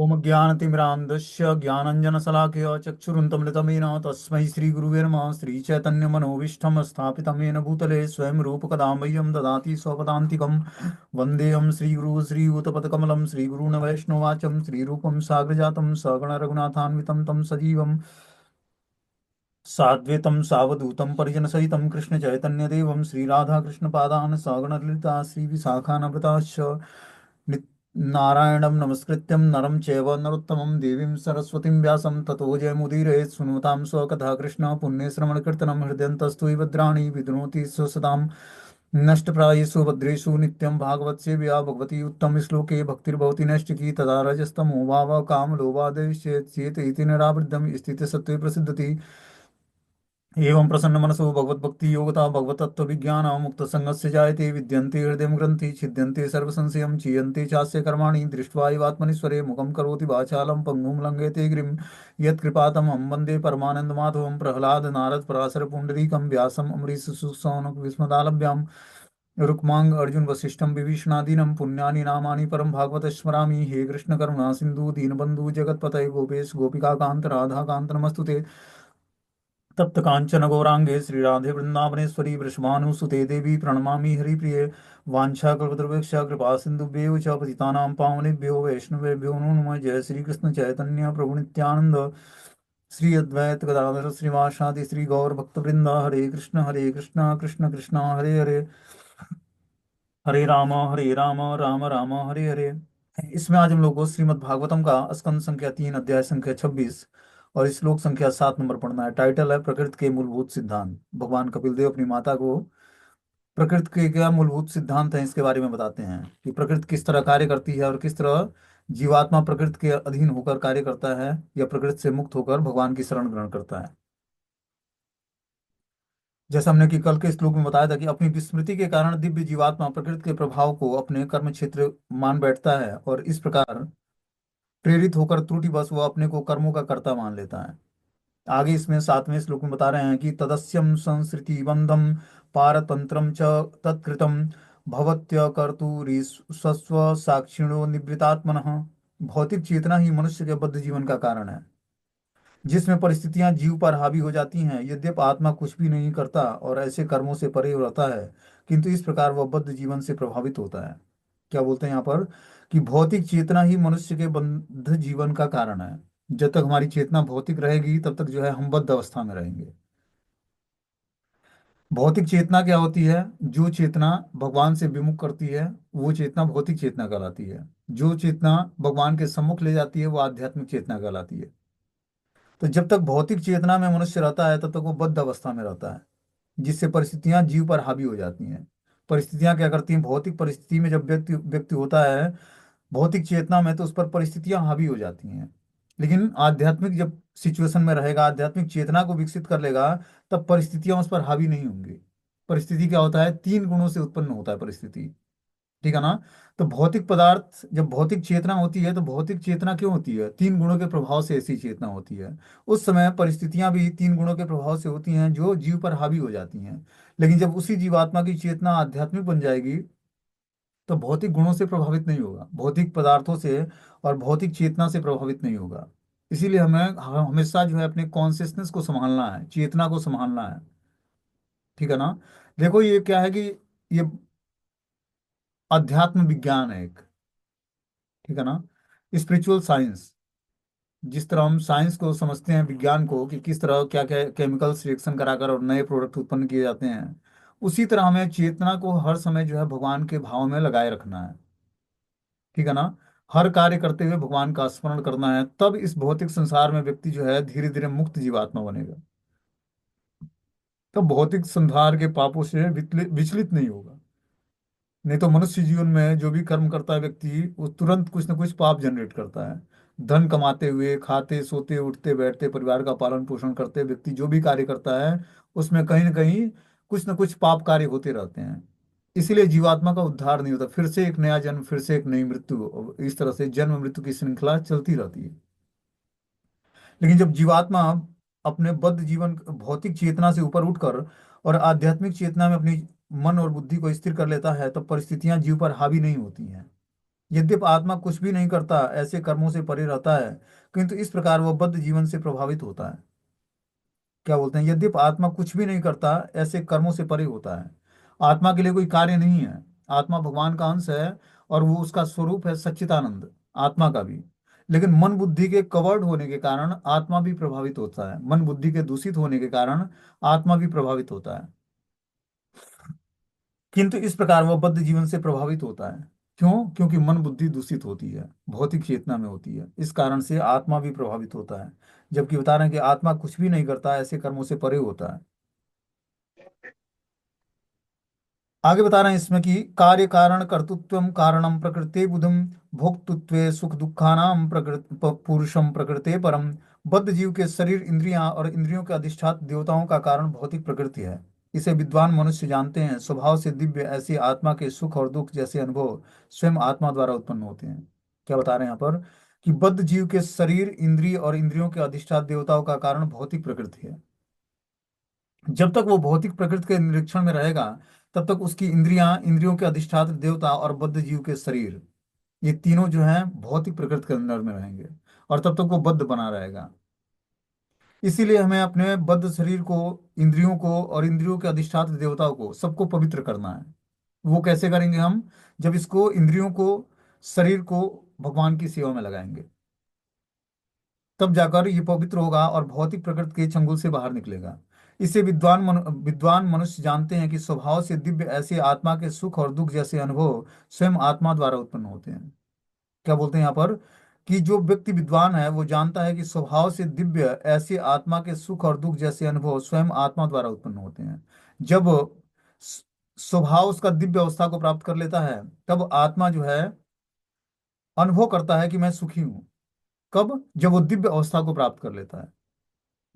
ओम ज्ञानतिमिरान्धस्य ज्ञानञ्जनशलाकया चक्षुरुन्मिलितमेन तस्मै श्रीगुरुवे नमः। श्रीचैतन्यमनोभीष्टं स्थापितं येन भूतले स्वयं रूपकदां मह्यं ददाति स्वपदान्तिकं। वन्देऽहं श्रीगुरुः श्रीयुतपदकमलं श्रीगुरून् वैष्णवाचं श्रीरूपं साग्रजातं सगण रघुनाथान्वितं तं सजीवं साद्वैतं सावधूतं परिजनसहितं कृष्णचैतन्यदेवं श्रीराधाकृष्णपादान् सगणललिता श्रीविशाखान्विताश्च नारायणं नमस्कृत्यं नरं चैव नरोत्तमं देवीं सरस्वतीं व्यासं ततो जयमुदीरयेत्। शृणुतां स्वकथा कृष्ण पुण्यश्रवणकीर्तनं हृदयन्तस्तु भद्राणि विद्नोति स्वसतां नष्टप्रायेषु भद्रेषु नित्यं भागवत सेव्या भगवती उत्तम श्लोके भक्तिर्भवति नैष्टिकी तदा रजस्तमो भावः कामलोभादेश्येत् चेत इति निरावृद्धं स्थितिसत्त्वे प्रसिद्धति। एवं प्रसन्न मनसो भगवद्भक्ति योगता भगवतत्व विज्ञान मुक्त संगस्य जायते विद्यन्ते हृदय ग्रंथि छिद्यन्ते सर्वसंशयं चीयन्ते चास्य कर्माणि दृष्ट्वा एवात्मनीश्वरे मुखं करोति वाचालं पंगुं लंघयते गिरिं यत्कृपातमहं वन्दे परमानन्दमाधवं प्रह्लाद नारद पराशर पुण्डरीकं व्यासम् अम्बरीश सुसौनक विस्मदालभ्यां रुक्मांग अर्जुन वसिष्ठं विभीषणादीनं पुण्यानि नामानि परं भागवत स्मरामि। हे कृष्ण करुणा सिंधु दीनबंधु जगत्पतये गोपेश गोपिकाकांत राधाकांत नमस्तुते। तप्त कांचन गौरांगे श्रीराधे वृंदावनेश्वरी वृषभानुसुते देवी प्रणमामि हरिप्रिये। वाञ्छाकल्पतरुभ्यश्च कृपा सिन्धुभ्यो च पतितानां पावनेभ्यो वैष्णवेभ्यो नमो नमः। जय श्री कृष्ण चैतन्य प्रभु नित्यानंद श्री अद्वैत गदाधर श्रीवासादि श्री गौर भक्तवृंद। हरे कृष्ण कृष्ण कृष्ण हरे हरे, हरे राम राम राम हरे हरे। इसमें आज हम लोग को श्रीमद् भागवतम का स्कंद संख्या 3 अध्याय संख्या 26 और श्लोक संख्या 7 नंबर पढ़ना है। टाइटल है प्रकृति के मूलभूत सिद्धांत। भगवान कपिल देव अपनी माता को प्रकृति के क्या मूलभूत सिद्धांत हैं इसके बारे में बताते हैं कि प्रकृति किस तरह कार्य करती है और किस तरह जीवात्मा प्रकृति के अधीन होकर कार्य करता है या प्रकृति से मुक्त होकर भगवान की शरण ग्रहण करता है। जैसा हमने कि कल के श्लोक में बताया था कि अपनी विस्मृति के कारण दिव्य जीवात्मा प्रकृति के प्रभाव को अपने कर्म क्षेत्र मान बैठता है और इस प्रकार प्रेरित होकर त्रुटिवश वह अपने को कर्मों का कर्ता मान लेता है। आगे इसमें 7वें श्लोक में बता रहे हैं कि तदस्यम संसृति बंधम पारतंत्रम च तत्कृतम भवत्य कर्तुरी स्वस्व साक्षिणो निवृतात्मनः। भौतिक चेतना ही मनुष्य के बद्ध जीवन का कारण है, जिसमें परिस्थितियां जीव पर हावी हो जाती हैं। यद्यपि आत्मा कुछ भी नहीं करता और ऐसे कर्मों से परे रहता है, किंतु इस प्रकार वह बद्ध जीवन से प्रभावित होता है। क्या बोलते हैं यहाँ पर कि भौतिक चेतना ही मनुष्य के बद्ध जीवन का कारण है। जब तक हमारी चेतना भौतिक रहेगी तब तक जो है हम बद्ध अवस्था में रहेंगे। भौतिक चेतना क्या होती है? जो चेतना भगवान से विमुख करती है वो चेतना भौतिक चेतना कहलाती है। जो चेतना भगवान के सम्मुख ले जाती है वो आध्यात्मिक चेतना कहलाती है। तो जब तक भौतिक चेतना में मनुष्य रहता है तब तक वो बद्ध अवस्था में रहता है, जिससे परिस्थितियां जीव पर हावी हो जाती हैं। परिस्थितियां क्या करती हैं? भौतिक परिस्थिति में जब व्यक्ति व्यक्ति होता है भौतिक चेतना में, तो उस पर परिस्थितियां हावी हो जाती हैं। लेकिन आध्यात्मिक जब सिचुएशन में रहेगा, आध्यात्मिक चेतना को विकसित कर लेगा, तब परिस्थितियां उस पर हावी नहीं होंगी। परिस्थिति क्या होता है? 3 गुणों से उत्पन्न होता है परिस्थिति। ठीक है ना? तो भौतिक पदार्थ जब भौतिक चेतना होती है तो भौतिक चेतना क्यों होती है? 3 गुणों के प्रभाव से ऐसी चेतना होती है। उस समय परिस्थितियां भी 3 गुणों के प्रभाव से होती हैं जो जीव पर हावी हो जाती हैं। लेकिन जब उसी जीवात्मा की चेतना आध्यात्मिक बन जाएगी तो भौतिक गुणों से प्रभावित नहीं होगा, भौतिक पदार्थों से और भौतिक चेतना से प्रभावित नहीं होगा। इसीलिए हमें हमेशा जो है अपने कॉन्शियसनेस को संभालना है, चेतना को संभालना है। ठीक है ना? देखो ये क्या है कि ये अध्यात्म विज्ञान है एक। ठीक है ना? Spiritual science. जिस तरह हम साइंस को समझते हैं, विज्ञान को, कि किस तरह क्या क्या केमिकल्स रिएक्शन कराकर और नए प्रोडक्ट उत्पन्न किए जाते हैं, उसी तरह हमें चेतना को हर समय जो है भगवान के भाव में लगाए रखना है। ठीक है ना? हर कार्य करते हुए भगवान का स्मरण करना है, तब इस भौतिक संसार में व्यक्ति जो है धीरे धीरे मुक्त जीवात्मा बनेगा। तब भौतिक संसार के पापों से विचलित नहीं होगा। नहीं तो मनुष्य जीवन में जो भी कर्म करता है व्यक्ति, वो तुरंत कुछ ना कुछ पाप जनरेट करता है। धन कमाते हुए, खाते सोते उठते बैठते, परिवार का पालन पोषण करते व्यक्ति जो भी कार्य करता है, उसमें कहीं ना कहीं कुछ ना कुछ पाप कार्य होते रहते हैं। इसीलिए जीवात्मा का उद्धार नहीं होता। फिर से एक नया जन्म, फिर से एक नई मृत्यु, और इस तरह से जन्म मृत्यु की श्रृंखला चलती रहती है। लेकिन जब जीवात्मा अपने बद्ध जीवन भौतिक चेतना से ऊपर उठकर और आध्यात्मिक चेतना में अपनी मन और बुद्धि को स्थिर कर लेता है, तब परिस्थितियां जीव पर हावी नहीं होती हैं। यद्यपि आत्मा कुछ भी नहीं करता, ऐसे कर्मों से परे रहता है, किंतु इस प्रकार वह बद्ध जीवन से प्रभावित होता है। क्या बोलते हैं, यद्यपि आत्मा कुछ भी नहीं करता, ऐसे कर्मों से परे होता है। आत्मा के लिए कोई कार्य नहीं है। आत्मा भगवान का अंश है, और वो उसका स्वरूप है सच्चिदानंद, आत्मा का भी। लेकिन मन बुद्धि के कवर्ड होने के कारण आत्मा भी प्रभावित होता है, मन बुद्धि के दूषित होने के कारण आत्मा भी प्रभावित होता है। किंतु इस प्रकार वह बद्ध जीवन से प्रभावित होता है। क्यों? क्योंकि मन बुद्धि दूषित होती है, भौतिक चेतना में होती है, इस कारण से आत्मा भी प्रभावित होता है। जबकि बता रहे हैं कि आत्मा कुछ भी नहीं करता, ऐसे कर्मों से परे होता है। आगे बता रहे हैं इसमें कि कार्य कारण कर्तृत्व कारणम प्रकृते बुधम भोक्तृत्वे सुख दुखानाम प्रकृत पुरुषम प्रकृते परम। बद्ध जीव के शरीर, इंद्रियां और इंद्रियों के अधिष्ठात देवताओं का कारण भौतिक प्रकृति है। इसे विद्वान मनुष्य जानते हैं। स्वभाव से दिव्य ऐसी आत्मा के सुख और दुख जैसे अनुभव स्वयं आत्मा द्वारा उत्पन्न होते हैं। क्या बता रहे हैं यहाँ पर, कि बद्ध जीव के शरीर, इंद्रिय और इंद्रियों के अधिष्ठात देवताओं का कारण भौतिक प्रकृति है। जब तक वो भौतिक प्रकृति के निरीक्षण में रहेगा, तब तक उसकी इंद्रियां, इंद्रियों के अधिष्ठात्र देवता और बद्ध जीव के शरीर, ये तीनों जो हैं भौतिक प्रकृति के अंदर में रहेंगे, और तब तक वो बद्ध बना रहेगा। इसीलिए हमें अपने बद्ध शरीर को, इंद्रियों को और इंद्रियों के अधिष्ठात्र देवताओं को, सबको पवित्र करना है। वो कैसे करेंगे हम? जब इसको, इंद्रियों को, शरीर को भगवान की सेवा में लगाएंगे, तब जाकर ये पवित्र होगा और भौतिक प्रकृति के चंगुल से बाहर निकलेगा। इसे विद्वान मनुष्य जानते हैं कि स्वभाव से दिव्य ऐसे आत्मा के सुख और दुख जैसे अनुभव स्वयं आत्मा द्वारा उत्पन्न होते हैं। क्या बोलते हैं यहाँ पर, कि जो व्यक्ति विद्वान है वो जानता है कि स्वभाव से दिव्य ऐसे आत्मा के सुख और दुख जैसे अनुभव स्वयं आत्मा द्वारा उत्पन्न होते हैं। जब स- स्वभाव उसका दिव्य अवस्था को प्राप्त कर लेता है, तब आत्मा जो है अनुभव करता है कि मैं सुखी हूँ। कब? जब वो दिव्य अवस्था को प्राप्त कर लेता है,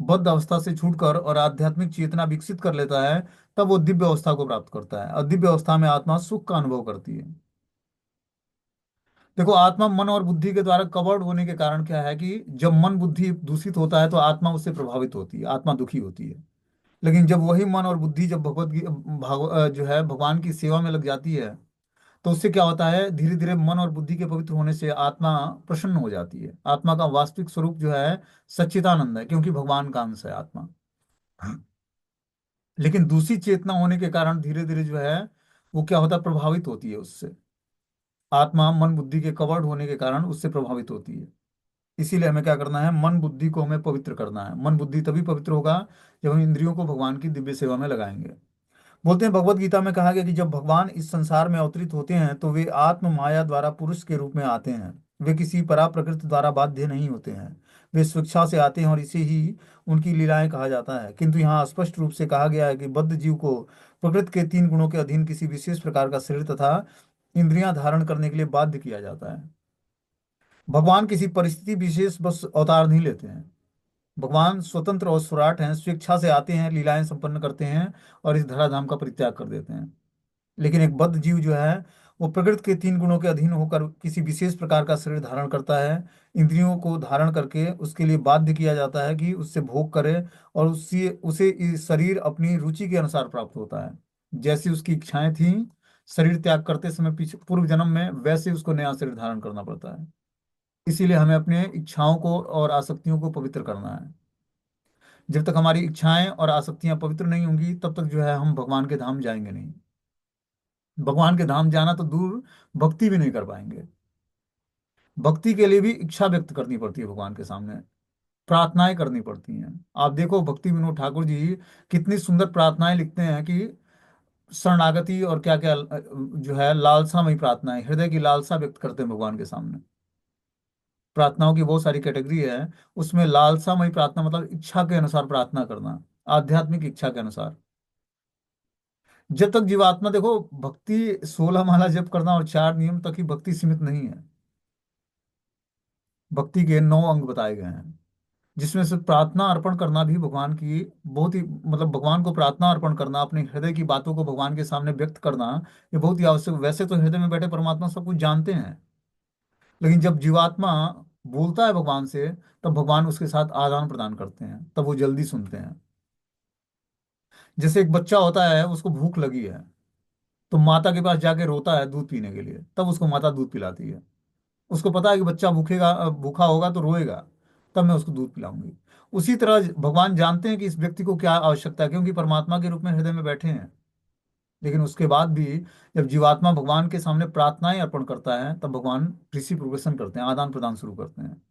बद्ध अवस्था से छूटकर और आध्यात्मिक चेतना विकसित कर लेता है, तब वो दिव्य अवस्था को प्राप्त करता है, और दिव्य अवस्था में आत्मा सुख का अनुभव करती है। देखो, आत्मा मन और बुद्धि के द्वारा कवर्ड होने के कारण क्या है, कि जब मन बुद्धि दूषित होता है तो आत्मा उससे प्रभावित होती है, आत्मा दुखी होती है। लेकिन जब वही मन और बुद्धि जब जो है भगवान की सेवा में लग जाती है, तो उससे क्या होता है, धीरे धीरे मन और बुद्धि के पवित्र होने से आत्मा प्रसन्न हो जाती है। आत्मा का वास्तविक स्वरूप जो है सच्चिदानंद है, क्योंकि भगवान का अंश है आत्मा। लेकिन दूसरी चेतना होने के कारण धीरे धीरे जो है वो क्या होता है, प्रभावित होती है उससे। आत्मा मन बुद्धि के कवर्ड होने के कारण उससे प्रभावित होती है। इसीलिए हमें क्या करना है, मन बुद्धि को हमें पवित्र करना है। मन बुद्धि तभी पवित्र होगा जब हम इंद्रियों को भगवान की दिव्य सेवा में लगाएंगे। बोलते हैं, भगवत गीता में कहा गया कि जब भगवान इस संसार में अवतरित होते हैं तो वे आत्म माया द्वारा पुरुष के रूप में आते हैं। वे किसी परा प्रकृति द्वारा बाध्य नहीं होते हैं। वे स्वेच्छा से आते हैं, और इसे ही उनकी लीलाएं कहा जाता है। किंतु यहाँ स्पष्ट रूप से कहा गया है कि बद्ध जीव को प्रकृति के तीन गुणों के अधीन किसी विशेष प्रकार का शरीर तथा इंद्रियां धारण करने के लिए बाध्य किया जाता है। भगवान किसी परिस्थिति विशेष बस अवतार नहीं लेते हैं। भगवान स्वतंत्र और स्वराट हैं, स्वेच्छा से आते हैं, लीलाएं संपन्न करते हैं, और इस धराधाम का परित्याग कर देते हैं। लेकिन एक बद्ध जीव जो है वो प्रकृति के तीन गुणों के अधीन होकर किसी विशेष प्रकार का शरीर धारण करता है। इंद्रियों को धारण करके उसके लिए बाध्य किया जाता है कि उससे भोग करे, और उससे उसे इस शरीर अपनी रुचि के अनुसार प्राप्त होता है। जैसी उसकी इच्छाएं थी शरीर त्याग करते समय पीछे पूर्व जन्म में, वैसे उसको नया शरीर धारण करना पड़ता है। इसीलिए हमें अपने इच्छाओं को और आसक्तियों को पवित्र करना है। जब तक हमारी इच्छाएं और आसक्तियां पवित्र नहीं होंगी, तब तक जो है हम भगवान के धाम जाएंगे नहीं। भगवान के धाम जाना तो दूर, भक्ति भी नहीं कर पाएंगे। भक्ति के लिए भी इच्छा व्यक्त करनी पड़ती है भगवान के सामने, प्रार्थनाएं करनी पड़ती हैं। आप देखो भक्ति विनोद ठाकुर जी कितनी सुंदर प्रार्थनाएं लिखते हैं, कि शरणागति और क्या क्या जो है लालसामयी प्रार्थनाएं, हृदय की लालसा व्यक्त करते हैं भगवान के सामने। प्रार्थनाओं की बहुत सारी कैटेगरी है, उसमें लालसामयी प्रार्थना मतलब इच्छा के अनुसार प्रार्थना करना, आध्यात्मिक इच्छा के अनुसार। जब तक जीवात्मा, देखो भक्ति 16 माला जप करना और 4 नियम तक ही भक्ति सीमित नहीं है। भक्ति के 9 अंग बताए गए हैं, जिसमें से प्रार्थना अर्पण करना भी भगवान की बहुत ही, मतलब भगवान को प्रार्थना अर्पण करना, अपने हृदय की बातों को भगवान के सामने व्यक्त करना, ये बहुत ही आवश्यक। वैसे तो हृदय में बैठे परमात्मा सब कुछ जानते हैं, लेकिन जब जीवात्मा बोलता है भगवान से, तब भगवान उसके साथ आदान प्रदान करते हैं, तब वो जल्दी सुनते हैं। जैसे एक बच्चा होता है, उसको भूख लगी है, तो माता के पास जाके रोता है दूध पीने के लिए, तब उसको माता दूध पिलाती है। उसको पता है कि बच्चा भूखा होगा तो रोएगा, तब मैं उसको दूध पिलाऊंगी। उसी तरह भगवान जानते हैं कि इस व्यक्ति को क्या आवश्यकता है, क्योंकि परमात्मा के रूप में हृदय में बैठे हैं। लेकिन उसके बाद भी जब जीवात्मा भगवान के सामने प्रार्थनाएं अर्पण करता है, तब भगवान ऋषि प्रोग्रेशन करते हैं, आदान प्रदान शुरू करते हैं।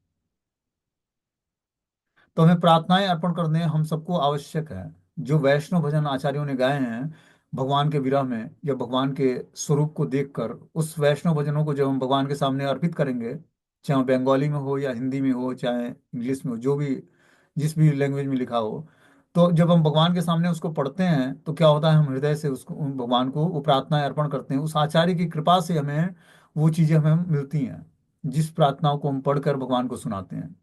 तो हमें प्रार्थनाएं अर्पण करने हम सबको आवश्यक है। जो वैष्णव भजन आचार्यों ने गाए हैं भगवान के विरह में या भगवान के स्वरूप को देखकर, उस वैष्णव भजनों को जब हम भगवान के सामने अर्पित करेंगे, चाहे वो बंगाली में हो या हिंदी में हो, चाहे इंग्लिश में हो, जो भी जिस भी लैंग्वेज में लिखा हो, तो जब हम भगवान के सामने उसको पढ़ते हैं तो क्या होता है, हम हृदय से उसको उन भगवान को वो प्रार्थनाएं अर्पण करते हैं। उस आचार्य की कृपा से हमें वो चीजें हमें मिलती हैं जिस प्रार्थनाओं को हम पढ़कर भगवान को सुनाते हैं।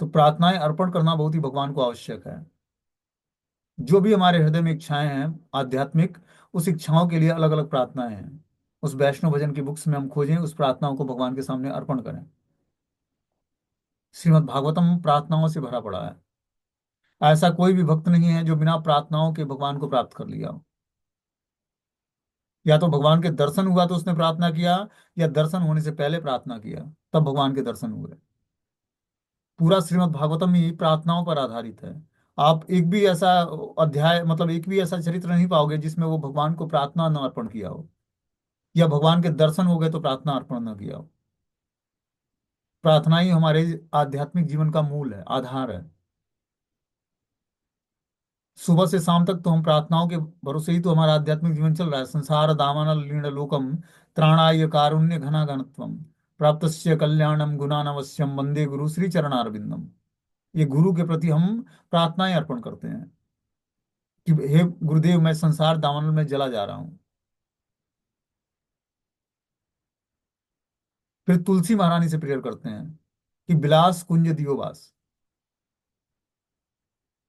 तो प्रार्थनाएं अर्पण करना बहुत ही भगवान को आवश्यक है। जो भी हमारे हृदय में इच्छाएं हैं आध्यात्मिक, उस इच्छाओं के लिए अलग अलग प्रार्थनाएं हैं। उस वैष्णव भजन की बुक्स में हम खोजें, उस प्रार्थनाओं को भगवान के सामने अर्पण करें। श्रीमद् भागवतम प्रार्थनाओं से भरा पड़ा है। ऐसा कोई भी भक्त नहीं है जो बिना प्रार्थनाओं के भगवान को प्राप्त कर लिया हो। या तो भगवान के दर्शन हुआ तो उसने प्रार्थना किया, या दर्शन होने से पहले प्रार्थना किया, तब भगवान के दर्शन हुए। पूरा श्रीमद् भागवतम ही प्रार्थनाओं पर आधारित है। आप एक भी ऐसा अध्याय, मतलब एक भी ऐसा चरित्र नहीं पाओगे जिसमें वो भगवान को प्रार्थना न अर्पण किया हो, या भगवान के दर्शन हो गए तो प्रार्थना अर्पण न किया हो। प्रार्थना ही हमारे आध्यात्मिक जीवन का मूल है, आधार है। सुबह से शाम तक तो हम प्रार्थनाओं के भरोसे ही तो हमारा आध्यात्मिक जीवन चल रहा है। संसार दावानल लीण लोकम त्राणाय कारुण्य घनाघनत्वम प्राप्तस्य कल्याणम गुणानवश्यम वंदे गुरु श्री चरणारविंदम। ये गुरु के प्रति हम प्रार्थनाएं अर्पण करते हैं कि हे गुरुदेव, मैं संसार दावानल में जला जा रहा हूँ। फिर तुलसी महारानी से प्रेयर करते हैं कि बिलास कुंज दियो वास,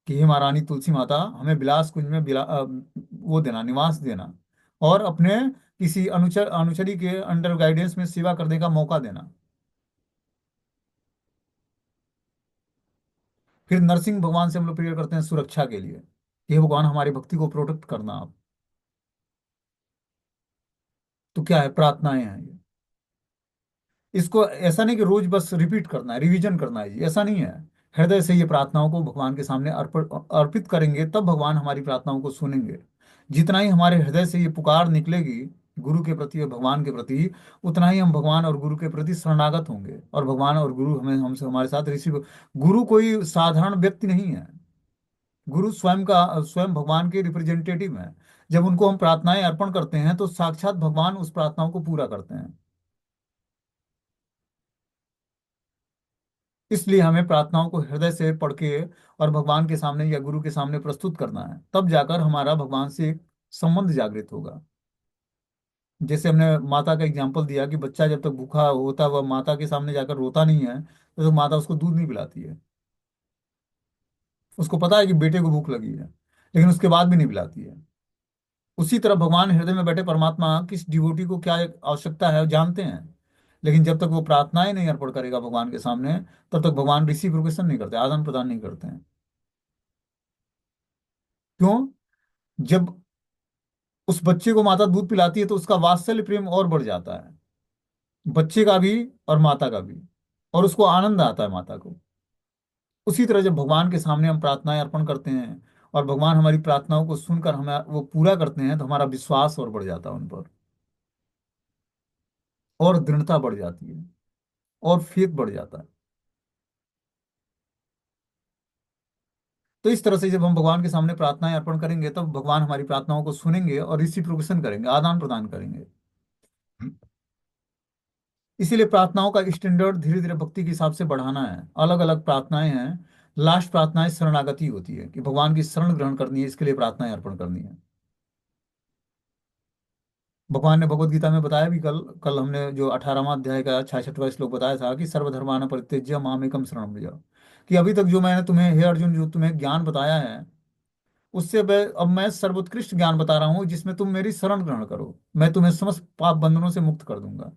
कि हे महारानी तुलसी माता, हमें बिलास कुंज में वो देना, निवास देना, और अपने किसी अनुचरी के अंडर गाइडेंस में सेवा करने का मौका देना। फिर नरसिंह भगवान से हम लोग प्रेयर करते हैं सुरक्षा के लिए, कि हे भगवान हमारी भक्ति को प्रोटेक्ट करना आप। तो क्या है, प्रार्थनाएं हैं ये। इसको ऐसा नहीं कि रोज बस रिपीट करना है, रिवीजन करना है, ये ऐसा नहीं है। हृदय से ये प्रार्थनाओं को भगवान के सामने अर्पित करेंगे, तब भगवान हमारी प्रार्थनाओं को सुनेंगे। जितना ही हमारे हृदय से ये पुकार निकलेगी गुरु के प्रति और भगवान के प्रति, उतना ही हम भगवान और गुरु के प्रति शरणागत होंगे, और भगवान और गुरु हमें हमसे हमारे साथ रिसीव। गुरु कोई साधारण व्यक्ति नहीं है। गुरु स्वयं भगवान के रिप्रेजेंटेटिव हैं। जब उनको हम प्रार्थनाएं अर्पण करते हैं तो साक्षात भगवान उस प्रार्थनाओं को पूरा करते हैं। इसलिए हमें प्रार्थनाओं को हृदय से पढ़ के और भगवान के सामने या गुरु के सामने प्रस्तुत करना है, तब जाकर हमारा भगवान से एक संबंध जागृत होगा। जैसे हमने माता का एग्जाम्पल दिया कि बच्चा जब तक भूखा होता है, वह माता के सामने जाकर रोता नहीं है, तो माता उसको दूध नहीं पिलाती है। उसको पता है कि बेटे को भूख लगी है, लेकिन उसके बाद भी नहीं पिलाती है। उसी तरह भगवान हृदय में बैठे परमात्मा किस डिवोटी को क्या आवश्यकता है वो जानते हैं। लेकिन जब तक वो प्रार्थनाएं नहीं अर्पण करेगा भगवान के सामने, तब तक भगवान रिसिप्रोकेशन नहीं करते, आदान प्रदान नहीं करते हैं। क्यों? जब उस बच्चे को माता दूध पिलाती है तो उसका वात्सल्य प्रेम और बढ़ जाता है, बच्चे का भी और माता का भी, और उसको आनंद आता है माता को। उसी तरह जब भगवान के सामने हम प्रार्थनाएं अर्पण करते हैं और भगवान हमारी प्रार्थनाओं को सुनकर हमें वो पूरा करते हैं, तो हमारा विश्वास और बढ़ जाता है उन पर, और दृढ़ता बढ़ जाती है, और फेथ बढ़ जाता है। तो इस तरह से जब हम भगवान के सामने प्रार्थनाएं अर्पण करेंगे, तब भगवान हमारी प्रार्थनाओं को सुनेंगे और रिसिप्रोकेशन करेंगे, आदान प्रदान करेंगे। इसीलिए प्रार्थनाओं का स्टैंडर्ड धीरे धीरे भक्ति के हिसाब से बढ़ाना है। अलग अलग प्रार्थनाएं हैं। लास्ट प्रार्थनाएं शरणागति होती है, कि भगवान की शरण ग्रहण करनी है, इसके लिए प्रार्थनाएं अर्पण करनी है। भगवान ने भगवत गीता में बताया भी, कल कल हमने जो 18वां अध्याय का 66वां श्लोक बताया था कि सर्वधर्मान परित्यज्य मामेकम शरणं व्रज। कि अभी तक जो मैंने तुम्हें, हे अर्जुन, जो तुम्हें ज्ञान बताया है, उससे अब मैं सर्वोत्कृष्ट ज्ञान बता रहा हूँ जिसमें तुम मेरी शरण ग्रहण करो। मैं तुम्हें समस्त पाप बंधनों से मुक्त कर दूंगा।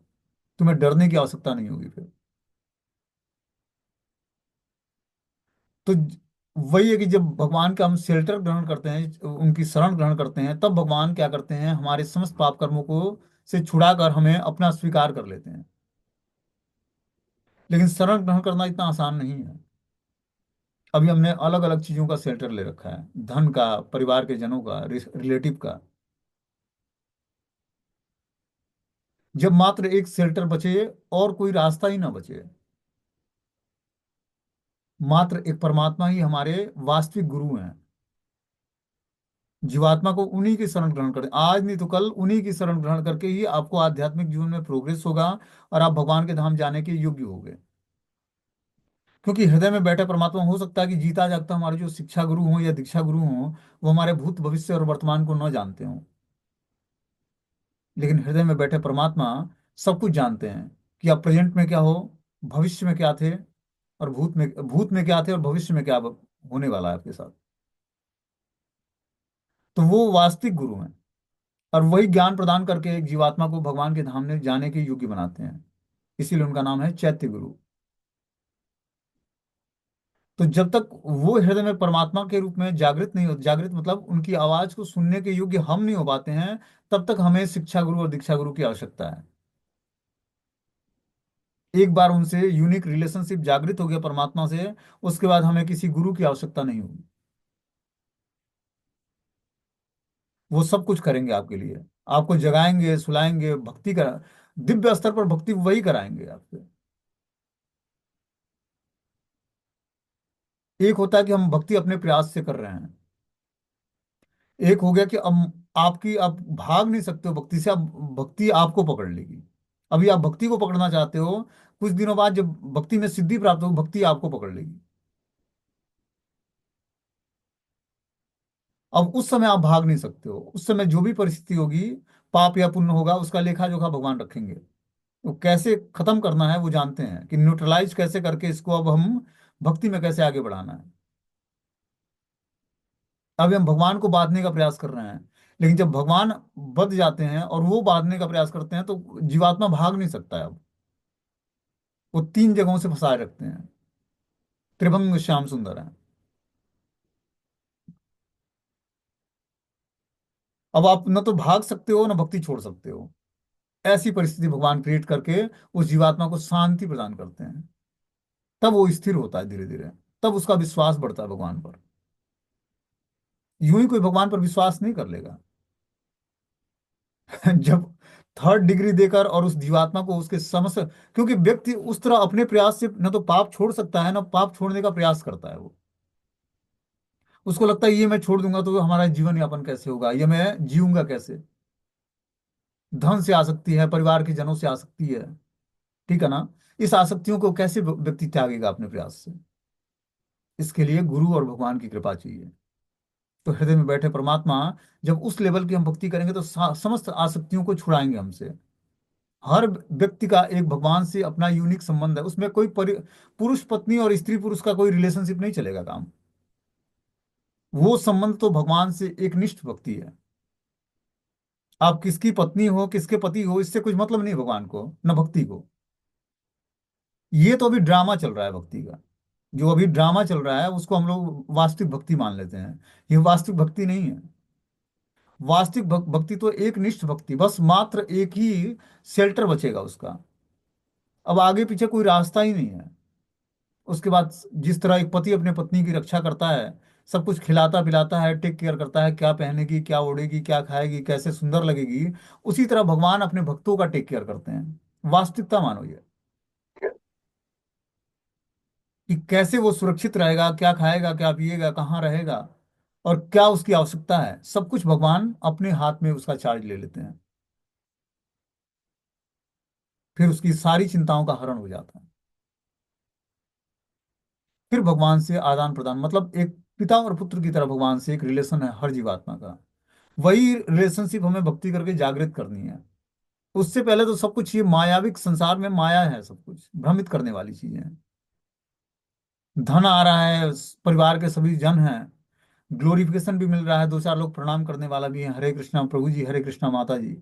तुम्हें डरने की आवश्यकता नहीं होगी फिर। तो वही है कि जब भगवान का हम शेल्टर ग्रहण करते हैं, उनकी शरण ग्रहण करते हैं, तब भगवान क्या करते हैं, हमारे समस्त पाप कर्मों को से छुड़ाकर हमें अपना स्वीकार कर लेते हैं। लेकिन शरण ग्रहण करना इतना आसान नहीं है। अभी हमने अलग अलग चीजों का शेल्टर ले रखा है, धन का, परिवार के जनों का, रिलेटिव का। जब मात्र एक शेल्टर बचे और कोई रास्ता ही ना बचे, मात्र एक परमात्मा ही हमारे वास्तविक गुरु हैं। जीवात्मा को उन्हीं की शरण ग्रहण करें, आज नहीं तो कल उन्हीं की शरण ग्रहण करके ही आपको आध्यात्मिक जीवन में प्रोग्रेस होगा और आप भगवान के धाम जाने के योग्य होंगे। क्योंकि हृदय में बैठे परमात्मा, हो सकता है कि जीता जागता हमारे जो शिक्षा गुरु हों या दीक्षा गुरु हों, वो हमारे भूत भविष्य और वर्तमान को न जानते हों, लेकिन हृदय में बैठे परमात्मा सब कुछ जानते हैं कि आप प्रेजेंट में क्या हो, भविष्य में क्या थे, और भूत में क्या थे, और भविष्य में क्या होने वाला है आपके साथ। तो वो वास्तविक गुरु हैं, और वही ज्ञान प्रदान करके एक जीवात्मा को भगवान के धाम में जाने के योग्य बनाते हैं। इसीलिए उनका नाम है चैत्य गुरु। तो जब तक वो हृदय में परमात्मा के रूप में जागृत नहीं हो, जागृत मतलब उनकी आवाज को सुनने के योग्य हम नहीं हो पाते हैं, तब तक हमें शिक्षा गुरु और दीक्षा गुरु की आवश्यकता है। एक बार उनसे यूनिक रिलेशनशिप जागृत हो गया परमात्मा से, उसके बाद हमें किसी गुरु की आवश्यकता नहीं होगी। वो सब कुछ करेंगे आपके लिए, आपको जगाएंगे, सुलाएंगे, भक्ति करा, दिव्य स्तर पर भक्ति वही कराएंगे आपसे। एक होता है कि हम भक्ति अपने प्रयास से कर रहे हैं, एक हो गया कि अब आपकी, आप भाग नहीं सकते हो भक्ति से, अब भक्ति आपको पकड़ लेगी। अभी आप भक्ति को पकड़ना चाहते हो, कुछ दिनों बाद जब भक्ति में सिद्धि प्राप्त हो, भक्ति आपको पकड़ लेगी। अब उस समय आप भाग नहीं सकते हो, उस समय जो भी परिस्थिति होगी, पाप या पुण्य होगा, उसका लेखा जोखा भगवान रखेंगे। वो कैसे खत्म करना है वो जानते हैं, कि न्यूट्रलाइज कैसे करके इसको अब हम भक्ति में कैसे आगे बढ़ाना है। अभी हम भगवान को बांधने का प्रयास कर रहे हैं, लेकिन जब भगवान बध जाते हैं और वो बांधने का प्रयास करते हैं, तो जीवात्मा भाग नहीं सकता है अब। वो तीन जगहों से फंसाए रखते हैं, त्रिभंग श्याम सुंदर है। अब आप न तो भाग सकते हो, न भक्ति छोड़ सकते हो। ऐसी परिस्थिति भगवान क्रिएट करके उस जीवात्मा को शांति प्रदान करते हैं। तब वो स्थिर होता है धीरे धीरे, तब उसका विश्वास बढ़ता है भगवान पर। यूं ही कोई भगवान पर विश्वास नहीं कर लेगा। जब थर्ड डिग्री देकर और उस जीवात्मा को उसके समस्त, क्योंकि व्यक्ति उस तरह अपने प्रयास से न तो पाप छोड़ सकता है, न पाप छोड़ने का प्रयास करता है वो। उसको लगता है ये मैं छोड़ दूंगा तो हमारा जीवन यापन कैसे होगा, ये मैं जीऊंगा कैसे। धन से आसक्ति है, परिवार के जनों से आसक्ति है, ठीक है ना। इस आसक्तियों को कैसे व्यक्ति त्यागेगा अपने प्रयास से। इसके लिए गुरु और भगवान की कृपा चाहिए। तो हृदय में बैठे परमात्मा, जब उस लेवल की हम भक्ति करेंगे तो समस्त आसक्तियों को छुड़ाएंगे हमसे। हर व्यक्ति का एक भगवान से अपना यूनिक संबंध है, उसमें कोई पुरुष पत्नी और स्त्री पुरुष का कोई रिलेशनशिप नहीं चलेगा काम। वो संबंध तो भगवान से एक निष्ठ भक्ति है। आप किसकी पत्नी हो, किसके पति हो, इससे कुछ मतलब नहीं भगवान को, न भक्ति को। ये तो अभी ड्रामा चल रहा है भक्ति का। जो अभी ड्रामा चल रहा है उसको हम लोग वास्तविक भक्ति मान लेते हैं। ये वास्तविक भक्ति नहीं है। वास्तविक भक्ति तो एक निष्ठ भक्ति, बस मात्र एक ही शेल्टर बचेगा उसका। अब आगे पीछे कोई रास्ता ही नहीं है। उसके बाद जिस तरह एक पति अपने पत्नी की रक्षा करता है, सब कुछ खिलाता पिलाता है, टेक केयर करता है, क्या पहनेगी, क्या ओढ़ेगी, क्या खाएगी, कैसे सुंदर लगेगी, उसी तरह भगवान अपने भक्तों का टेक केयर करते हैं। वास्तविकता मानो ये, कि कैसे वो सुरक्षित रहेगा, क्या खाएगा, क्या पिएगा, कहाँ रहेगा, और क्या उसकी आवश्यकता है, सब कुछ भगवान अपने हाथ में उसका चार्ज ले लेते हैं। फिर उसकी सारी चिंताओं का हरण हो जाता है। फिर भगवान से आदान प्रदान, मतलब एक पिता और पुत्र की तरह भगवान से एक रिलेशन है हर जीवात्मा का। वही रिलेशनशिप हमें भक्ति करके जागृत करनी है। उससे पहले तो सब कुछ ये मायाविक संसार में माया है, सब कुछ भ्रमित करने वाली चीजें हैं। धन आ रहा है, परिवार के सभी जन हैं, ग्लोरिफिकेशन भी मिल रहा है, दो चार लोग प्रणाम करने वाला भी है, हरे कृष्णा प्रभु जी, हरे कृष्णा माता जी।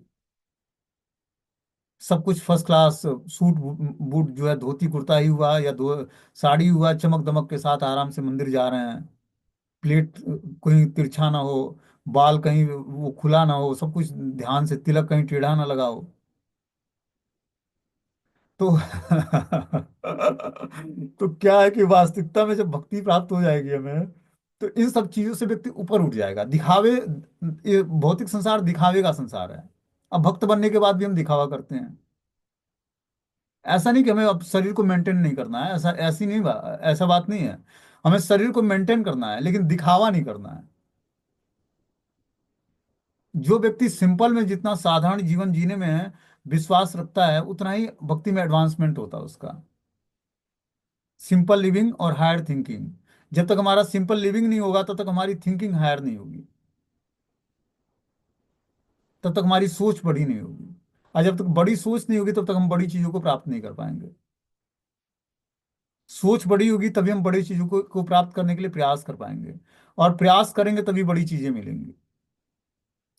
सब कुछ फर्स्ट क्लास, सूट बूट जो है, धोती कुर्ता ही हुआ या दो साड़ी हुआ, चमक दमक के साथ आराम से मंदिर जा रहे हैं। प्लेट कहीं तिरछा ना हो, बाल कहीं वो खुला ना हो, सब कुछ ध्यान से, तिलक कहीं टेढ़ा ना लगा हो। तो तो क्या है कि वास्तविकता में जब भक्ति प्राप्त हो जाएगी हमें, तो इन सब चीजों से व्यक्ति ऊपर उठ जाएगा। दिखावे, ये भौतिक संसार दिखावे का संसार है। अब भक्त बनने के बाद भी हम दिखावा करते हैं। ऐसा नहीं कि हमें अब शरीर को मेंटेन नहीं करना है, ऐसा बात नहीं है। हमें शरीर को मेंटेन करना है, लेकिन दिखावा नहीं करना है। जो व्यक्ति सिंपल में, जितना साधारण जीवन जीने में विश्वास रखता है, उतना ही भक्ति में एडवांसमेंट होता है उसका। सिंपल लिविंग और हायर थिंकिंग। जब तक हमारा सिंपल लिविंग नहीं होगा, तब तक हमारी थिंकिंग हायर नहीं होगी, तब तक हमारी सोच बड़ी नहीं होगी। और जब तक बड़ी सोच नहीं होगी, तब तक हम बड़ी चीजों को प्राप्त नहीं कर पाएंगे। सोच बड़ी होगी तभी हम बड़ी चीजों को प्राप्त करने के लिए प्रयास कर पाएंगे, और प्रयास करेंगे तभी बड़ी चीजें मिलेंगी।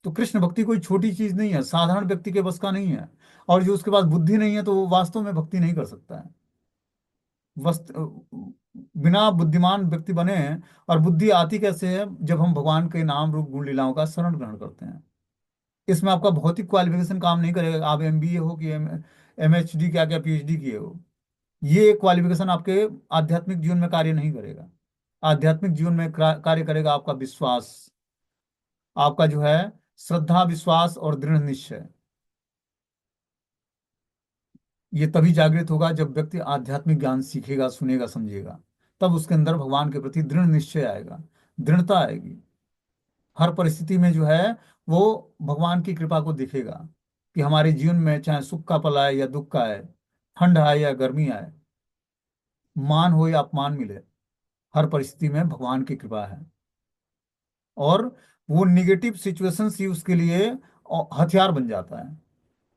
तो कृष्ण भक्ति कोई छोटी चीज नहीं है, साधारण व्यक्ति के बस का नहीं है। और जो उसके पास बुद्धि नहीं है, तो वो वास्तव में भक्ति नहीं कर सकता है। वस्त बिना बुद्धिमान व्यक्ति बने हैं। और बुद्धि आती कैसे है? जब हम भगवान के नाम रूप गुण लीलाओं का शरण ग्रहण करते हैं। इसमें आपका भौतिक क्वालिफिकेशन काम नहीं करेगा, आप एमबीए हो कि एमएचडी, क्या क्या पीएचडी किए हो। ये क्वालिफिकेशन आपके आध्यात्मिक जीवन में कार्य नहीं करेगा। आध्यात्मिक जीवन में कार्य करेगा आपका विश्वास, आपका जो है श्रद्धा, विश्वास और दृढ़ निश्चय। ये तभी जागृत होगा जब व्यक्ति आध्यात्मिक ज्ञान सीखेगा, सुनेगा, समझेगा। तब उसके अंदर भगवान के प्रति दृढ़ निश्चय आएगा, दृढ़ता आएगी। हर परिस्थिति में जो है वो भगवान की कृपा को दिखेगा, कि हमारे जीवन में चाहे सुख का पल आए या दुख का आए, ठंड आए या गर्मी आए, मान हो या अपमान मिले, हर परिस्थिति में भगवान की कृपा है। और वो निगेटिव सिचुएशंस ही उसके लिए हथियार बन जाता है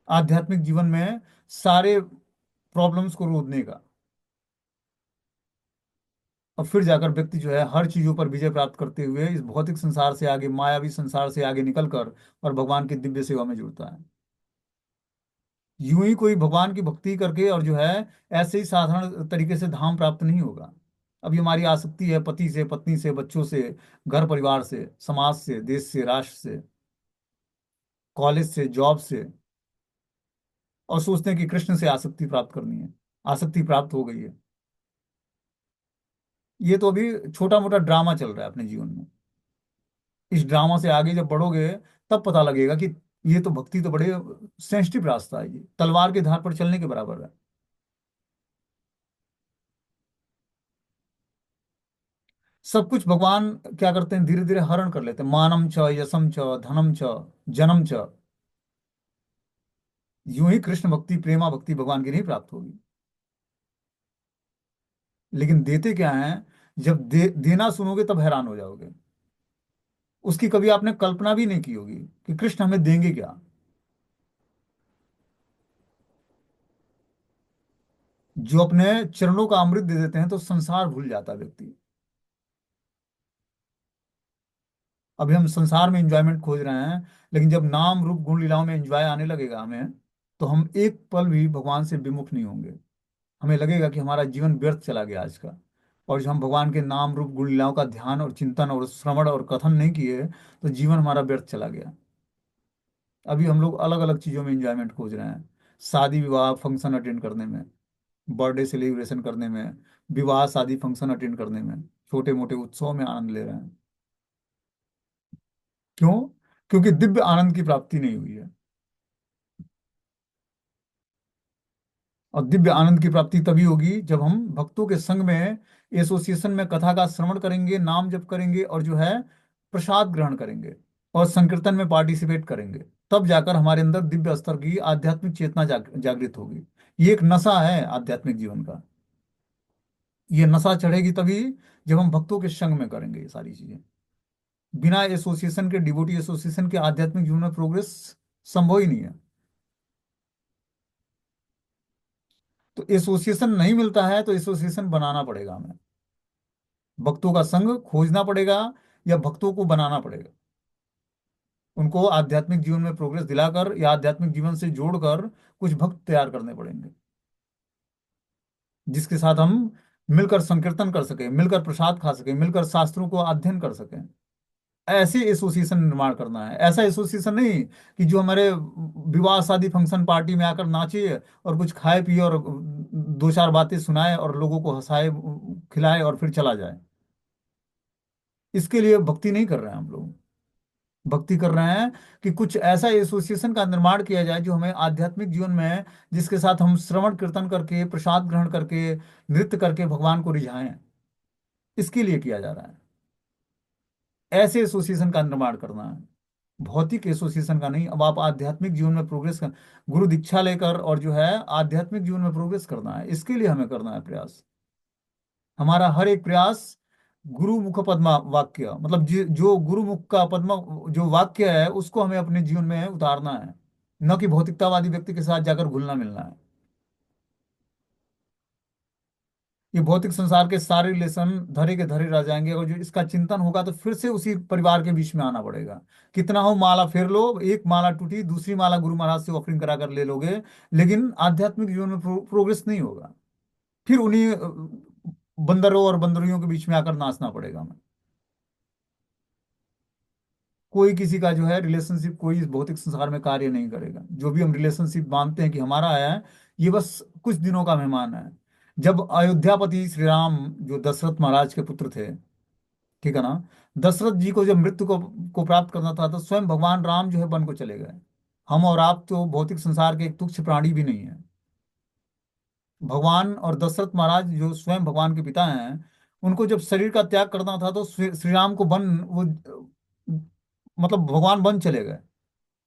आध्यात्मिक जीवन में, सारे प्रॉब्लम्स को रोकने का। और फिर जाकर व्यक्ति जो है हर चीजों पर विजय प्राप्त करते हुए इस भौतिक संसार से आगे, मायावी संसार से आगे निकलकर और भगवान की दिव्य सेवा में जुड़ता है। यूं ही कोई भगवान की भक्ति करके और जो है ऐसे ही साधारण तरीके से धाम प्राप्त नहीं होगा। अभी हमारी आसक्ति है पति से, पत्नी से, बच्चों से, घर परिवार से, समाज से, देश से, राष्ट्र से, कॉलेज से, जॉब से। और सोचते हैं कि कृष्ण से आसक्ति प्राप्त करनी है। आसक्ति प्राप्त हो गई है। ये तो अभी छोटा मोटा ड्रामा चल रहा है अपने जीवन में। इस ड्रामा से आगे जब बढ़ोगे, तब पता लगेगा कि ये तो भक्ति तो बड़े सेंसिटिव रास्ता है, ये तलवार के धार पर चलने के बराबर है। सब कुछ भगवान क्या करते हैं, धीरे धीरे हरण कर लेते हैं। मानम च, यशम च, धनम च, जन्म च। यूं ही कृष्ण भक्ति, प्रेमा भक्ति भगवान की नहीं प्राप्त होगी। लेकिन देते क्या है? जब देना सुनोगे तब हैरान हो जाओगे। उसकी कभी आपने कल्पना भी नहीं की होगी कि कृष्ण हमें देंगे क्या। जो अपने चरणों का अमृत दे देते हैं, तो संसार भूल जाता है व्यक्ति। अभी हम संसार में एंजॉयमेंट खोज रहे हैं, लेकिन जब नाम रूप गुण लीलाओं में एंजॉय आने लगेगा हमें, तो हम एक पल भी भगवान से विमुख नहीं होंगे। हमें लगेगा कि हमारा जीवन व्यर्थ चला गया आज का। और जब हम भगवान के नाम रूप गुण लीलाओं का ध्यान और चिंतन और श्रवण और कथन नहीं किए, तो जीवन हमारा व्यर्थ चला गया। अभी हम लोग अलग अलग चीजों में एंजॉयमेंट खोज रहे हैं। शादी विवाह फंक्शन अटेंड करने में, बर्थडे सेलिब्रेशन करने में, विवाह शादी फंक्शन अटेंड करने में, छोटे मोटे उत्सवों में आनंद ले रहे हैं। क्यों? क्योंकि दिव्य आनंद की प्राप्ति नहीं हुई है। और दिव्य आनंद की प्राप्ति तभी होगी जब हम भक्तों के संग में, एसोसिएशन में कथा का श्रवण करेंगे, नाम जप करेंगे, और जो है प्रसाद ग्रहण करेंगे, और संकीर्तन में पार्टिसिपेट करेंगे। तब जाकर हमारे अंदर दिव्य स्तर की आध्यात्मिक चेतना जागृत होगी। ये एक नशा है आध्यात्मिक जीवन का। ये नशा चढ़ेगी तभी जब हम भक्तों के संग में करेंगे ये सारी चीजें। बिना एसोसिएशन के, डिवोटी एसोसिएशन के आध्यात्मिक जीवन में प्रोग्रेस संभव ही नहीं है। तो एसोसिएशन नहीं मिलता है, तो एसोसिएशन बनाना पड़ेगा हमें। भक्तों का संग खोजना पड़ेगा, या भक्तों को बनाना पड़ेगा। उनको आध्यात्मिक जीवन में प्रोग्रेस दिलाकर या आध्यात्मिक जीवन से जोड़कर कुछ भक्त तैयार करने पड़ेंगे, जिसके साथ हम मिलकर संकीर्तन कर सके, मिलकर प्रसाद खा सके, मिलकर शास्त्रों को अध्ययन कर सके। ऐसे एसोसिएशन निर्माण करना है। ऐसा एसोसिएशन नहीं कि जो हमारे विवाह शादी फंक्शन पार्टी में आकर नाचे और कुछ खाए पिए और दो चार बातें सुनाए और लोगों को हंसाए खिलाए और फिर चला जाए। इसके लिए भक्ति नहीं कर रहे हैं हम लोग। भक्ति कर रहे हैं कि कुछ ऐसा एसोसिएशन का निर्माण किया जाए जो हमें आध्यात्मिक जीवन में, जिसके साथ हम श्रवण कीर्तन करके, प्रसाद ग्रहण करके, नृत्य करके भगवान को रिझाएं। इसके लिए किया जा रहा है। ऐसे एसोसिएशन का निर्माण करना है, भौतिक एसोसिएशन का नहीं। अब आप आध्यात्मिक जीवन में प्रोग्रेस कर, गुरु दीक्षा लेकर और जो है आध्यात्मिक जीवन में प्रोग्रेस करना है, इसके लिए हमें करना है प्रयास। हमारा हर एक प्रयास गुरु मुख पद्मा वाक्य, मतलब जो गुरु मुख का पद्मा जो वाक्य है उसको हमें अपने जीवन में उतारना है, न कि भौतिकतावादी व्यक्ति के साथ जाकर घुलना मिलना है। ये भौतिक संसार के सारे रिलेशन धरे के धरे रह जाएंगे, और जो इसका चिंतन होगा तो फिर से उसी परिवार के बीच में आना पड़ेगा। कितना हो माला फेर लो, एक माला टूटी दूसरी माला गुरु महाराज से ऑफरिंग करा कर ले लोगे, लेकिन आध्यात्मिक जीवन में प्रोग्रेस नहीं होगा। फिर उन्हीं बंदरों और बंदरियों के बीच में आकर नाचना पड़ेगा हमें। कोई किसी का जो है रिलेशनशिप कोई इस भौतिक संसार में कार्य नहीं करेगा। जो भी हम रिलेशनशिप मानते हैं कि हमारा आया है, ये बस कुछ दिनों का मेहमान है। जब अयोध्यापति श्री राम जो दशरथ महाराज के पुत्र थे, ठीक है ना, दशरथ जी को जब मृत्यु को प्राप्त करना था तो स्वयं भगवान राम जो है वन को चले गए। हम और आप तो भौतिक संसार के एक तुच्छ प्राणी भी नहीं है। भगवान और दशरथ महाराज जो स्वयं भगवान के पिता हैं, उनको जब शरीर का त्याग करना था तो श्री राम को वन वो मतलब भगवान वन चले गए।